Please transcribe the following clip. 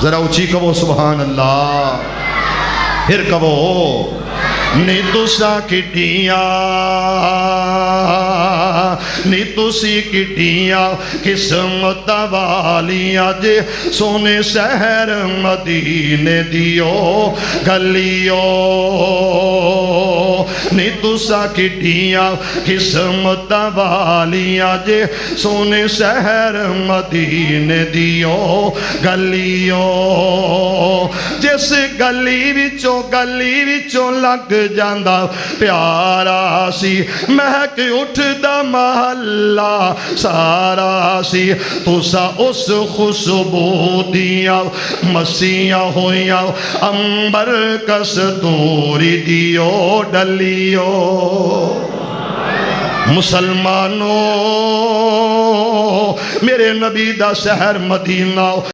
जरा ऊंची कहो सुभान अल्लाह। फिर कहो नी तुसा किटिया नी तुसी किटिया किस्मत वालियां जे सोने शहर मदीने दियो गलियो। नी तुसा किटिया किस्मत वालियां जे सोने शहर मदीने दियो गलियो। जिस गली विचों लग जांदा प्यारा सी महक उठदा महल्ला सारा सी। तुसा उस खुशबू दिया मसीहा होया अंबर कस्तूरी दियो डलियो। मुसलमानों मेरे नबी दा शहर मदीना